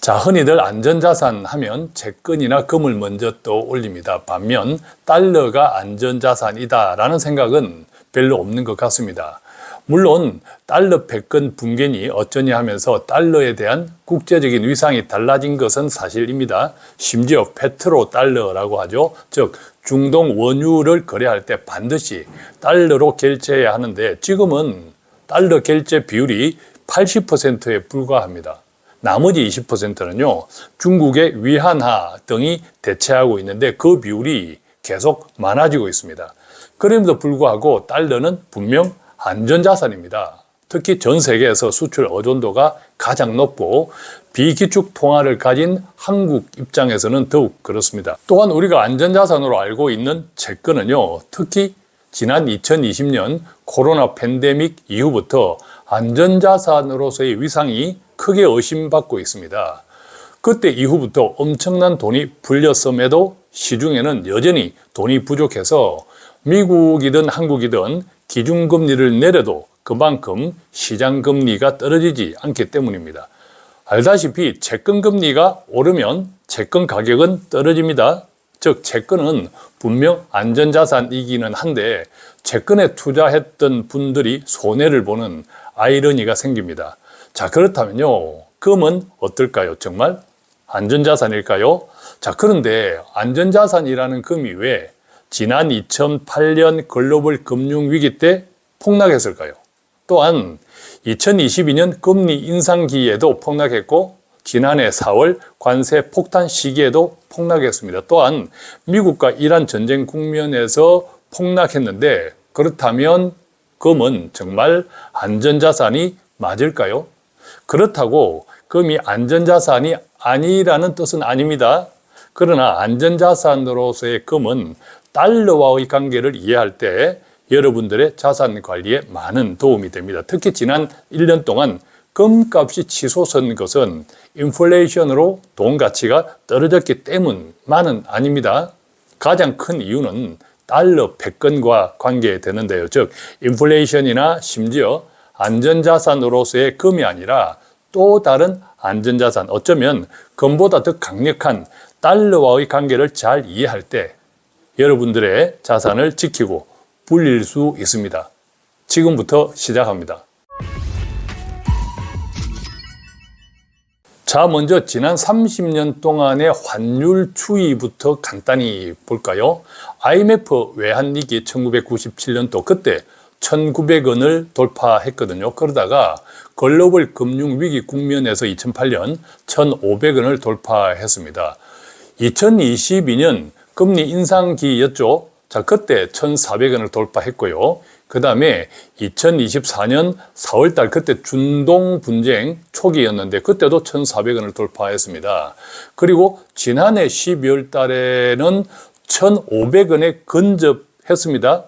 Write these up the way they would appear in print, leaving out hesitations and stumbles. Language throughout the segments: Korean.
자, 흔히들 안전자산 하면 채권이나 금을 먼저 떠올립니다. 반면 달러가 안전자산이다라는 생각은 별로 없는 것 같습니다. 물론 달러 패권 붕괴니 어쩌냐 하면서 달러에 대한 국제적인 위상이 달라진 것은 사실입니다. 심지어 페트로 달러라고 하죠. 즉 중동 원유를 거래할 때 반드시 달러로 결제해야 하는데 지금은 달러 결제 비율이 80%에 불과합니다. 나머지 20%는요, 중국의 위안화 등이 대체하고 있는데 그 비율이 계속 많아지고 있습니다. 그럼에도 불구하고 달러는 분명 안전자산입니다. 특히 전 세계에서 수출 의존도가 가장 높고 비기축 통화를 가진 한국 입장에서는 더욱 그렇습니다. 또한 우리가 안전자산으로 알고 있는 채권은요, 특히 지난 2020년 코로나 팬데믹 이후부터 안전자산으로서의 위상이 크게 의심받고 있습니다. 그때 이후부터 엄청난 돈이 불렸음에도 시중에는 여전히 돈이 부족해서 미국이든 한국이든 기준금리를 내려도 그만큼 시장금리가 떨어지지 않기 때문입니다. 알다시피 채권금리가 오르면 채권 가격은 떨어집니다. 즉 채권은 분명 안전자산이기는 한데 채권에 투자했던 분들이 손해를 보는 아이러니가 생깁니다. 자, 그렇다면요, 금은 어떨까요? 정말 안전자산일까요? 자, 그런데 안전자산이라는 금이 왜 지난 2008년 글로벌 금융위기 때 폭락했을까요? 또한 2022년 금리 인상기에도 폭락했고 지난해 4월 관세 폭탄 시기에도 폭락했습니다. 또한 미국과 이란 전쟁 국면에서 폭락했는데 그렇다면 금은 정말 안전자산이 맞을까요? 그렇다고 금이 안전자산이 아니라는 뜻은 아닙니다. 그러나 안전자산으로서의 금은 달러와의 관계를 이해할 때 여러분들의 자산 관리에 많은 도움이 됩니다. 특히 지난 1년 동안 금값이 치솟은 것은 인플레이션으로 돈 가치가 떨어졌기 때문만은 아닙니다. 가장 큰 이유는 달러 패권과 관계되는데요. 즉 인플레이션이나 심지어 안전자산으로서의 금이 아니라 또 다른 안전자산, 어쩌면 금보다 더 강력한 달러와의 관계를 잘 이해할 때 여러분들의 자산을 지키고 불릴 수 있습니다. 지금부터 시작합니다. 자, 먼저 지난 30년 동안의 환율 추이부터 간단히 볼까요? IMF 외환위기 1997년도 그때 1900원을 돌파했거든요. 그러다가 글로벌 금융위기 국면에서 2008년 1500원을 돌파했습니다. 2022년 금리 인상기였죠. 자, 그때 1,400원을 돌파했고요. 그 다음에 2024년 4월달 그때 중동 분쟁 초기였는데 그때도 1,400원을 돌파했습니다. 그리고 지난해 12월 달에는 1,500원에 근접했습니다.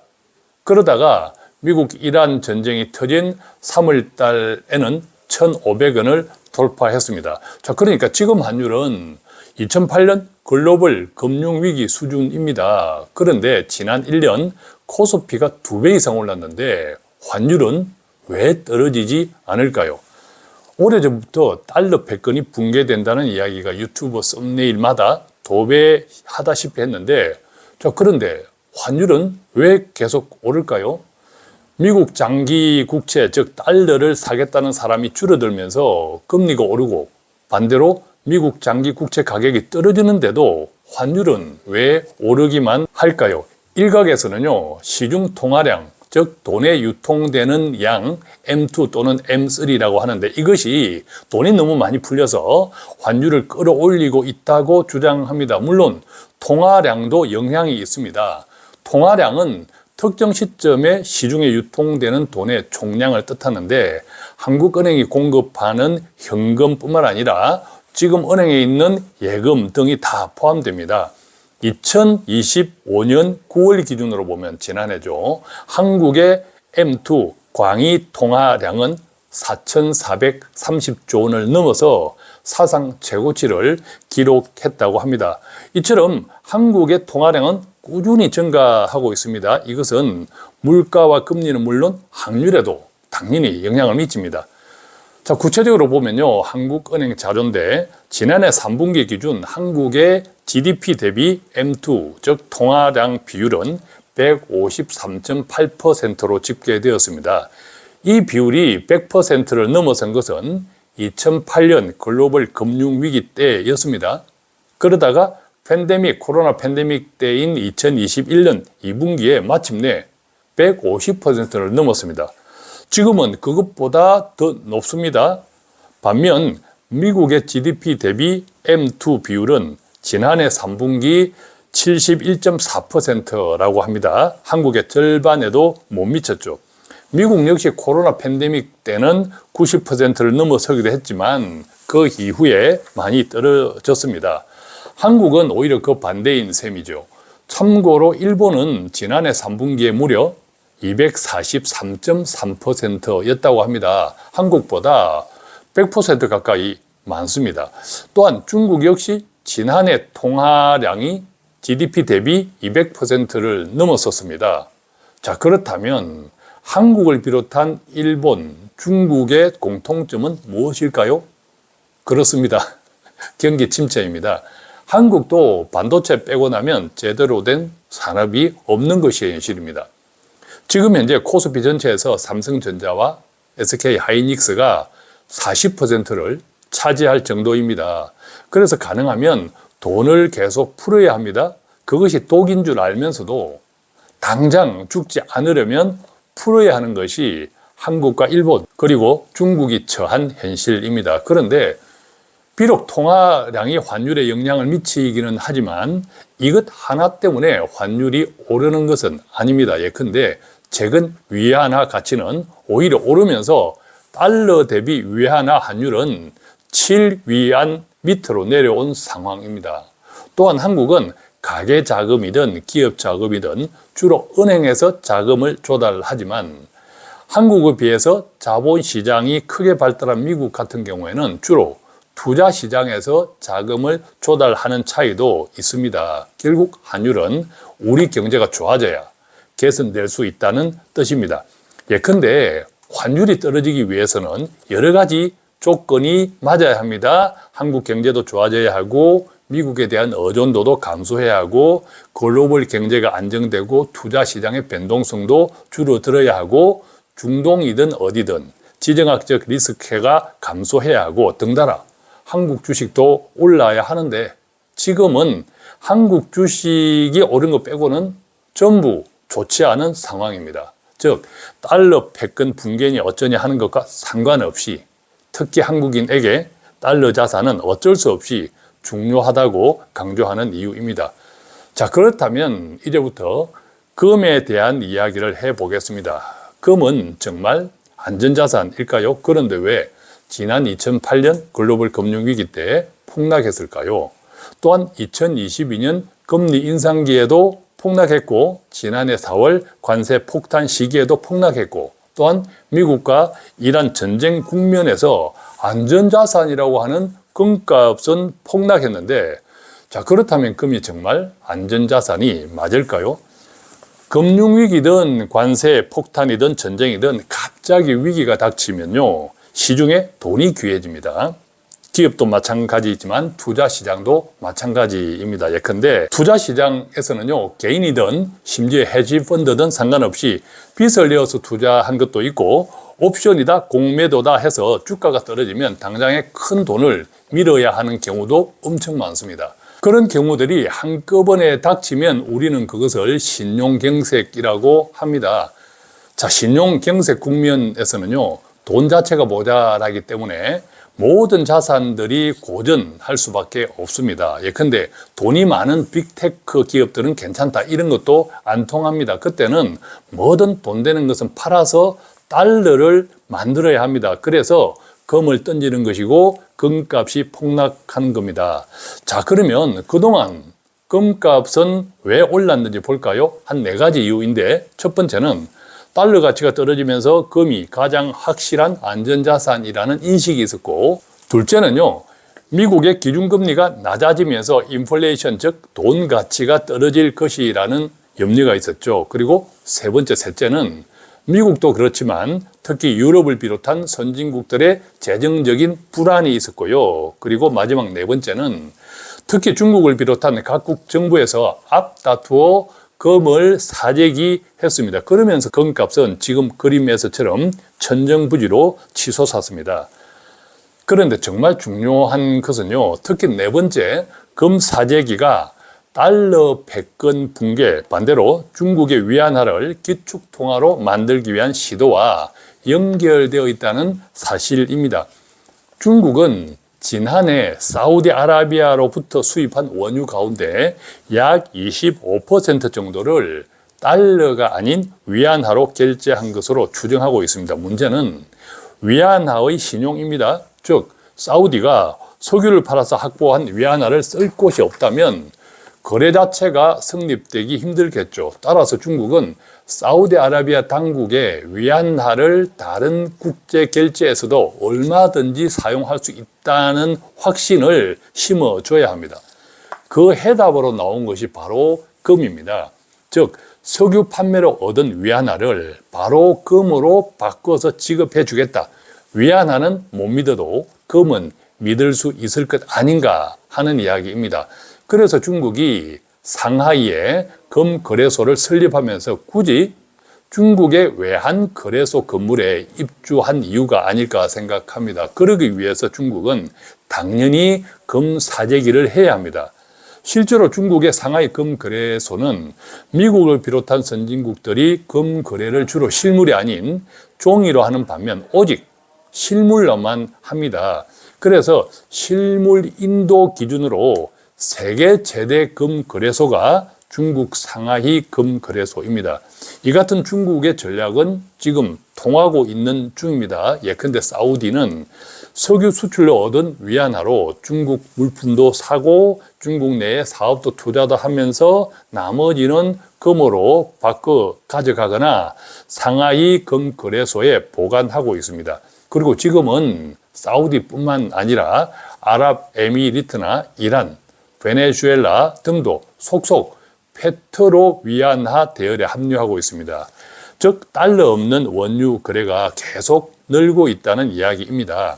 그러다가 미국 이란 전쟁이 터진 3월 달에는 1,500원을 돌파했습니다. 자, 그러니까 지금 환율은 2008년 글로벌 금융위기 수준입니다. 그런데 지난 1년 코스피가 2배 이상 올랐는데 환율은 왜 떨어지지 않을까요? 오래전부터 달러 패권이 붕괴된다는 이야기가 유튜버 썸네일마다 도배하다시피 했는데 자, 그런데 환율은 왜 계속 오를까요? 미국 장기 국채, 즉 달러를 사겠다는 사람이 줄어들면서 금리가 오르고 반대로 미국 장기 국채 가격이 떨어지는데도 환율은 왜 오르기만 할까요? 일각에서는요, 시중 통화량, 즉 돈에 유통되는 양 M2 또는 M3라고 하는데 이것이 돈이 너무 많이 풀려서 환율을 끌어올리고 있다고 주장합니다. 물론 통화량도 영향이 있습니다. 통화량은 특정 시점에 시중에 유통되는 돈의 총량을 뜻하는데 한국은행이 공급하는 현금뿐만 아니라 지금 은행에 있는 예금 등이 다 포함됩니다. 2025년 9월 기준으로 보면 지난해죠. 한국의 M2 광의 통화량은 4,430조 원을 넘어서 사상 최고치를 기록했다고 합니다. 이처럼 한국의 통화량은 꾸준히 증가하고 있습니다. 이것은 물가와 금리는 물론 환율에도 당연히 영향을 미칩니다. 자, 구체적으로 보면요. 한국은행 자료인데 지난해 3분기 기준 한국의 GDP 대비 M2, 즉 통화량 비율은 153.8%로 집계되었습니다. 이 비율이 100%를 넘어선 것은 2008년 글로벌 금융위기 때였습니다. 그러다가 코로나 팬데믹 때인 2021년 2분기에 마침내 150%를 넘었습니다. 지금은 그것보다 더 높습니다. 반면 미국의 GDP 대비 M2 비율은 지난해 3분기 71.4%라고 합니다. 한국의 절반에도 못 미쳤죠. 미국 역시 코로나 팬데믹 때는 90%를 넘어서기도 했지만 그 이후에 많이 떨어졌습니다. 한국은 오히려 그 반대인 셈이죠. 참고로 일본은 지난해 3분기에 무려 243.3%였다고 합니다. 한국보다 100% 가까이 많습니다. 또한 중국 역시 지난해 통화량이 GDP 대비 200%를 넘었었습니다. 자, 그렇다면 한국을 비롯한 일본, 중국의 공통점은 무엇일까요? 그렇습니다. 경기 침체입니다. 한국도 반도체 빼고 나면 제대로 된 산업이 없는 것이 현실입니다. 지금 현재 코스피 전체에서 삼성전자와 SK하이닉스가 40%를 차지할 정도입니다. 그래서 가능하면 돈을 계속 풀어야 합니다. 그것이 독인 줄 알면서도 당장 죽지 않으려면 풀어야 하는 것이 한국과 일본 그리고 중국이 처한 현실입니다. 그런데 비록 통화량이 환율에 영향을 미치기는 하지만 이것 하나 때문에 환율이 오르는 것은 아닙니다. 예컨대 최근 위안화 가치는 오히려 오르면서 달러 대비 위안화 환율은 7위안 밑으로 내려온 상황입니다. 또한 한국은 가계 자금이든 기업 자금이든 주로 은행에서 자금을 조달하지만 한국에 비해서 자본시장이 크게 발달한 미국 같은 경우에는 주로 투자 시장에서 자금을 조달하는 차이도 있습니다. 결국 환율은 우리 경제가 좋아져야 개선될 수 있다는 뜻입니다. 예컨대 환율이 떨어지기 위해서는 여러 가지 조건이 맞아야 합니다. 한국 경제도 좋아져야 하고 미국에 대한 의존도도 감소해야 하고 글로벌 경제가 안정되고 투자 시장의 변동성도 줄어들어야 하고 중동이든 어디든 지정학적 리스크가 감소해야 하고 등달아 한국 주식도 올라야 하는데 지금은 한국 주식이 오른 거 빼고는 전부 좋지 않은 상황입니다. 즉 달러 패권 붕괴니 어쩌냐 하는 것과 상관없이 특히 한국인에게 달러 자산은 어쩔 수 없이 중요하다고 강조하는 이유입니다. 자, 그렇다면 이제부터 금에 대한 이야기를 해보겠습니다. 금은 정말 안전자산일까요? 그런데 왜 지난 2008년 글로벌 금융위기 때 폭락했을까요? 또한 2022년 금리 인상기에도 폭락했고 지난해 4월 관세 폭탄 시기에도 폭락했고 또한 미국과 이란 전쟁 국면에서 안전자산이라고 하는 금값은 폭락했는데 자, 그렇다면 금이 정말 안전자산이 맞을까요? 금융위기든 관세 폭탄이든 전쟁이든 갑자기 위기가 닥치면요 시중에 돈이 귀해집니다. 기업도 마찬가지이지만 투자시장도 마찬가지입니다. 예컨대 투자시장에서는요 개인이든 심지어 헤지펀드든 상관없이 빚을 내어서 투자한 것도 있고 옵션이다 공매도다 해서 주가가 떨어지면 당장에 큰 돈을 밀어야 하는 경우도 엄청 많습니다. 그런 경우들이 한꺼번에 닥치면 우리는 그것을 신용경색이라고 합니다. 자, 신용경색 국면에서는요 돈 자체가 모자라기 때문에 모든 자산들이 고전할 수밖에 없습니다. 예컨대 돈이 많은 빅테크 기업들은 괜찮다 이런 것도 안 통합니다. 그때는 뭐든 돈 되는 것은 팔아서 달러를 만들어야 합니다. 그래서 금을 던지는 것이고 금값이 폭락하는 겁니다. 자, 그러면 그동안 금값은 왜 올랐는지 볼까요? 한 4가지 이유인데 첫 번째는 달러 가치가 떨어지면서 금이 가장 확실한 안전자산이라는 인식이 있었고 둘째는요 미국의 기준금리가 낮아지면서 인플레이션 즉 돈 가치가 떨어질 것이라는 염려가 있었죠. 그리고 셋째는 미국도 그렇지만 특히 유럽을 비롯한 선진국들의 재정적인 불안이 있었고요. 그리고 마지막 네 번째는 특히 중국을 비롯한 각국 정부에서 앞다투어 금을 사재기했습니다. 그러면서 금값은 지금 그림에서처럼 천정부지로 치솟았습니다. 그런데 정말 중요한 것은요, 특히 네 번째 금 사재기가 달러 패권 붕괴, 반대로 중국의 위안화를 기축통화로 만들기 위한 시도와 연결되어 있다는 사실입니다. 중국은 지난해 사우디아라비아로부터 수입한 원유 가운데 약 25% 정도를 달러가 아닌 위안화로 결제한 것으로 추정하고 있습니다. 문제는 위안화의 신용입니다. 즉 사우디가 석유를 팔아서 확보한 위안화를 쓸 곳이 없다면 거래 자체가 성립되기 힘들겠죠. 따라서 중국은 사우디아라비아 당국의 위안화를 다른 국제 결제에서도 얼마든지 사용할 수 있다는 확신을 심어줘야 합니다. 그 해답으로 나온 것이 바로 금입니다. 즉 석유 판매로 얻은 위안화를 바로 금으로 바꿔서 지급해 주겠다. 위안화는 못 믿어도 금은 믿을 수 있을 것 아닌가 하는 이야기입니다. 그래서 중국이 상하이에 금 거래소를 설립하면서 굳이 중국의 외환 거래소 건물에 입주한 이유가 아닐까 생각합니다. 그러기 위해서 중국은 당연히 금 사재기를 해야 합니다. 실제로 중국의 상하이 금 거래소는 미국을 비롯한 선진국들이 금 거래를 주로 실물이 아닌 종이로 하는 반면 오직 실물로만 합니다. 그래서 실물 인도 기준으로 세계 최대 금 거래소가 중국 상하이 금 거래소입니다. 이 같은 중국의 전략은 지금 통하고 있는 중입니다. 예컨대 사우디는 석유 수출로 얻은 위안화로 중국 물품도 사고 중국 내에 사업도 투자도 하면서 나머지는 금으로 바꿔 가져가거나 상하이 금 거래소에 보관하고 있습니다. 그리고 지금은 사우디뿐만 아니라 아랍에미리트나 이란, 베네수엘라 등도 속속 페트로 위안화 대열에 합류하고 있습니다. 즉 달러 없는 원유 거래가 계속 늘고 있다는 이야기입니다.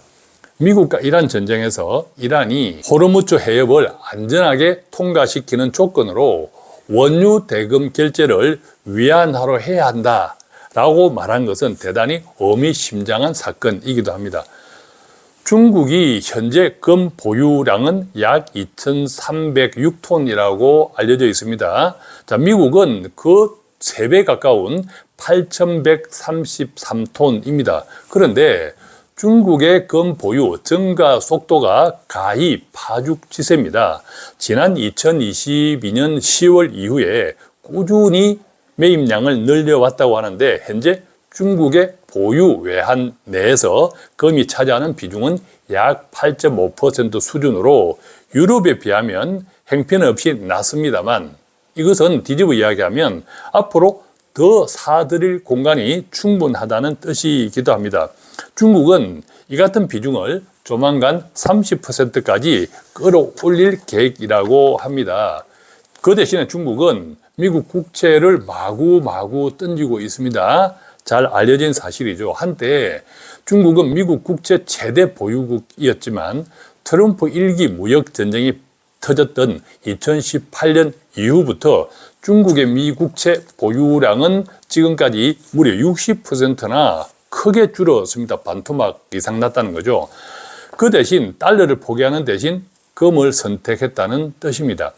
미국과 이란 전쟁에서 이란이 호르무즈 해협을 안전하게 통과시키는 조건으로 원유 대금 결제를 위안화로 해야 한다라고 말한 것은 대단히 의미심장한 사건이기도 합니다. 중국이 현재 금 보유량은 약 2,306톤이라고 알려져 있습니다. 자, 미국은 그 3배 가까운 8,133톤입니다. 그런데 중국의 금 보유 증가 속도가 가히 파죽지세입니다. 지난 2022년 10월 이후에 꾸준히 매입량을 늘려왔다고 하는데 현재 중국의 보유 외환 내에서 금이 차지하는 비중은 약 8.5% 수준으로 유럽에 비하면 형편없이 낮습니다만 이것은 뒤집어 이야기하면 앞으로 더 사들일 공간이 충분하다는 뜻이기도 합니다. 중국은 이 같은 비중을 조만간 30%까지 끌어올릴 계획이라고 합니다. 그 대신에 중국은 미국 국채를 마구마구 던지고 있습니다. 잘 알려진 사실이죠. 한때 중국은 미국 국채 최대 보유국이었지만 트럼프 1기 무역 전쟁이 터졌던 2018년 이후부터 중국의 미국채 보유량은 지금까지 무려 60%나 크게 줄었습니다. 반토막 이상 났다는 거죠. 그 대신 달러를 포기하는 대신 금을 선택했다는 뜻입니다.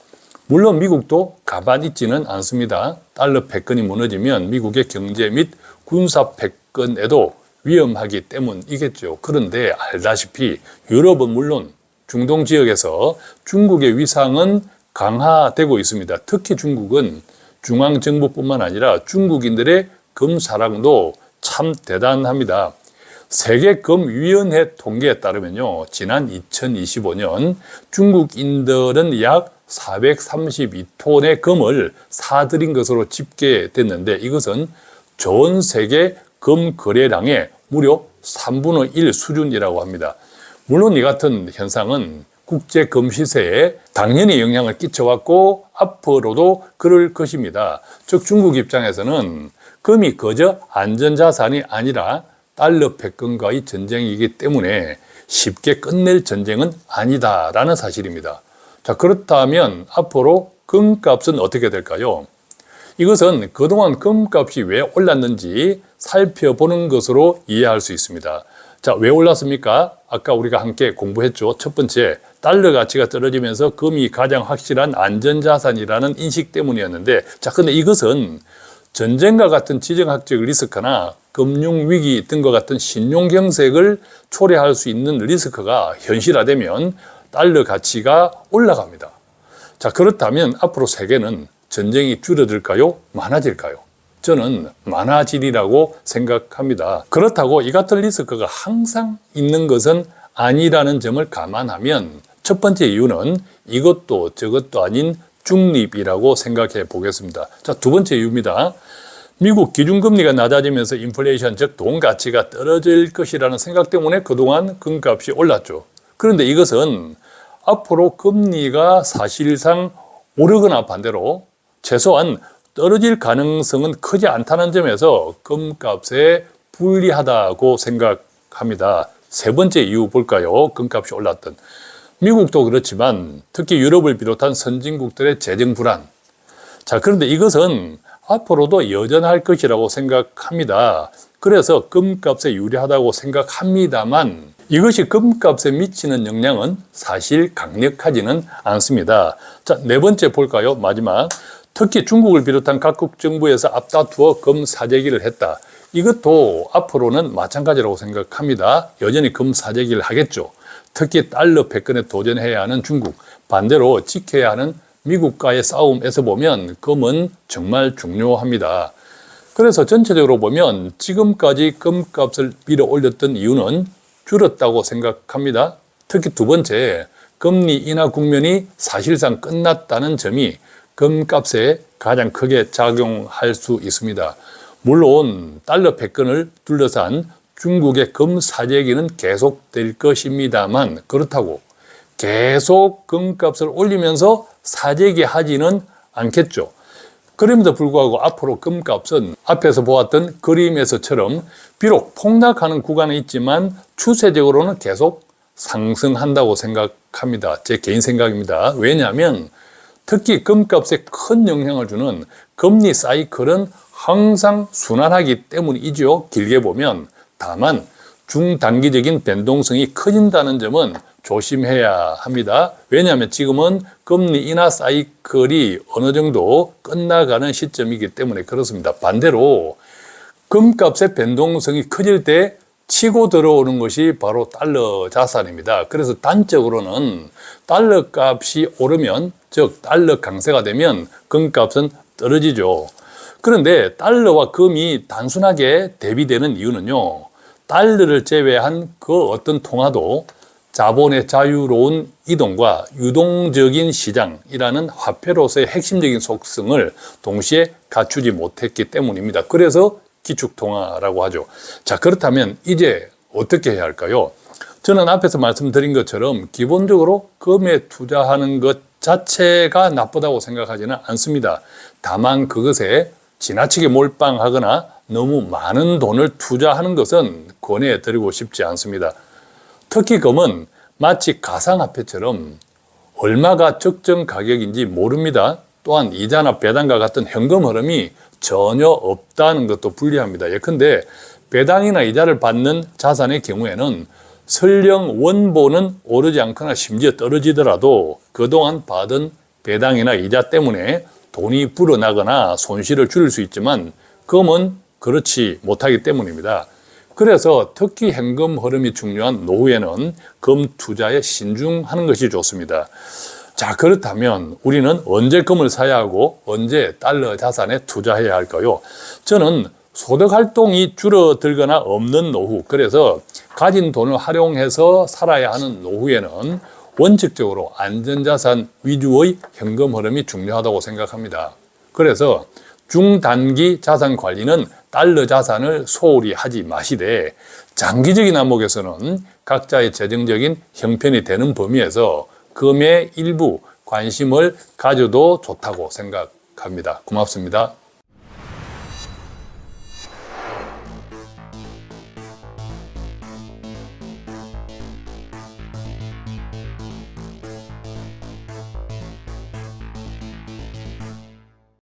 물론 미국도 가만히 있지는 않습니다. 달러 패권이 무너지면 미국의 경제 및 군사 패권에도 위험하기 때문이겠죠. 그런데 알다시피 유럽은 물론 중동 지역에서 중국의 위상은 강화되고 있습니다. 특히 중국은 중앙정부뿐만 아니라 중국인들의 금 사랑도 참 대단합니다. 세계금위원회 통계에 따르면요, 지난 2025년 중국인들은 약 432톤의 금을 사들인 것으로 집계됐는데 이것은 전 세계 금 거래량의 무려 3분의 1 수준이라고 합니다. 물론 이 같은 현상은 국제 금 시세에 당연히 영향을 끼쳐왔고 앞으로도 그럴 것입니다. 즉 중국 입장에서는 금이 그저 안전자산이 아니라 달러 패권과의 전쟁이기 때문에 쉽게 끝낼 전쟁은 아니다라는 사실입니다. 자, 그렇다면 앞으로 금값은 어떻게 될까요? 이것은 그동안 금값이 왜 올랐는지 살펴보는 것으로 이해할 수 있습니다. 자, 왜 올랐습니까? 아까 우리가 함께 공부했죠. 첫 번째, 달러 가치가 떨어지면서 금이 가장 확실한 안전자산이라는 인식 때문이었는데, 자, 근데 이것은 전쟁과 같은 지정학적 리스크나 금융위기 등과 같은 신용경색을 초래할 수 있는 리스크가 현실화되면 달러 가치가 올라갑니다. 자, 그렇다면 앞으로 세계는 전쟁이 줄어들까요? 많아질까요? 저는 많아지리라고 생각합니다. 그렇다고 이 같은 리스크가 항상 있는 것은 아니라는 점을 감안하면 첫 번째 이유는 이것도 저것도 아닌 중립이라고 생각해 보겠습니다. 자, 두 번째 이유입니다. 미국 기준금리가 낮아지면서 인플레이션, 즉 돈 가치가 떨어질 것이라는 생각 때문에 그동안 금값이 올랐죠. 그런데 이것은 앞으로 금리가 사실상 오르거나 반대로 최소한 떨어질 가능성은 크지 않다는 점에서 금값에 불리하다고 생각합니다. 세 번째 이유 볼까요? 금값이 올랐던. 미국도 그렇지만 특히 유럽을 비롯한 선진국들의 재정 불안. 자, 그런데 이것은 앞으로도 여전할 것이라고 생각합니다. 그래서 금값에 유리하다고 생각합니다만 이것이 금값에 미치는 영향은 사실 강력하지는 않습니다. 자, 네 번째 볼까요? 마지막. 특히 중국을 비롯한 각국 정부에서 앞다투어 금 사재기를 했다. 이것도 앞으로는 마찬가지라고 생각합니다. 여전히 금 사재기를 하겠죠. 특히 달러 패권에 도전해야 하는 중국, 반대로 지켜야 하는 미국과의 싸움에서 보면 금은 정말 중요합니다. 그래서 전체적으로 보면 지금까지 금값을 밀어 올렸던 이유는 줄었다고 생각합니다. 특히 두 번째, 금리 인하 국면이 사실상 끝났다는 점이 금값에 가장 크게 작용할 수 있습니다. 물론 달러 패권을 둘러싼 중국의 금 사재기는 계속될 것입니다만 그렇다고 계속 금값을 올리면서 사재기 하지는 않겠죠. 그럼에도 불구하고 앞으로 금값은 앞에서 보았던 그림에서처럼 비록 폭락하는 구간은 있지만 추세적으로는 계속 상승한다고 생각합니다. 제 개인 생각입니다. 왜냐하면 특히 금값에 큰 영향을 주는 금리 사이클은 항상 순환하기 때문이죠. 길게 보면. 다만 중단기적인 변동성이 커진다는 점은 조심해야 합니다. 왜냐하면 지금은 금리 인하 사이클이 어느 정도 끝나가는 시점이기 때문에 그렇습니다. 반대로 금값의 변동성이 커질 때 치고 들어오는 것이 바로 달러 자산입니다. 그래서 단적으로는 달러 값이 오르면, 즉 달러 강세가 되면 금값은 떨어지죠. 그런데 달러와 금이 단순하게 대비되는 이유는요, 달러를 제외한 그 어떤 통화도 자본의 자유로운 이동과 유동적인 시장이라는 화폐로서의 핵심적인 속성을 동시에 갖추지 못했기 때문입니다. 그래서 기축통화라고 하죠. 자, 그렇다면 이제 어떻게 해야 할까요? 저는 앞에서 말씀드린 것처럼 기본적으로 금에 투자하는 것 자체가 나쁘다고 생각하지는 않습니다. 다만 그것에 지나치게 몰빵하거나 너무 많은 돈을 투자하는 것은 권해드리고 싶지 않습니다. 특히 금은 마치 가상화폐처럼 얼마가 적정 가격인지 모릅니다. 또한 이자나 배당과 같은 현금 흐름이 전혀 없다는 것도 불리합니다. 예컨대 배당이나 이자를 받는 자산의 경우에는 설령 원본은 오르지 않거나 심지어 떨어지더라도 그동안 받은 배당이나 이자 때문에 돈이 불어나거나 손실을 줄일 수 있지만 금은 그렇지 못하기 때문입니다. 그래서 특히 현금 흐름이 중요한 노후에는 금 투자에 신중하는 것이 좋습니다. 자, 그렇다면 우리는 언제 금을 사야 하고 언제 달러 자산에 투자해야 할까요? 저는 소득 활동이 줄어들거나 없는 노후, 그래서 가진 돈을 활용해서 살아야 하는 노후에는 원칙적으로 안전자산 위주의 현금 흐름이 중요하다고 생각합니다. 그래서 중단기 자산 관리는 달러 자산을 소홀히 하지 마시되 장기적인 안목에서는 각자의 재정적인 형편이 되는 범위에서 금의 일부 관심을 가져도 좋다고 생각합니다. 고맙습니다.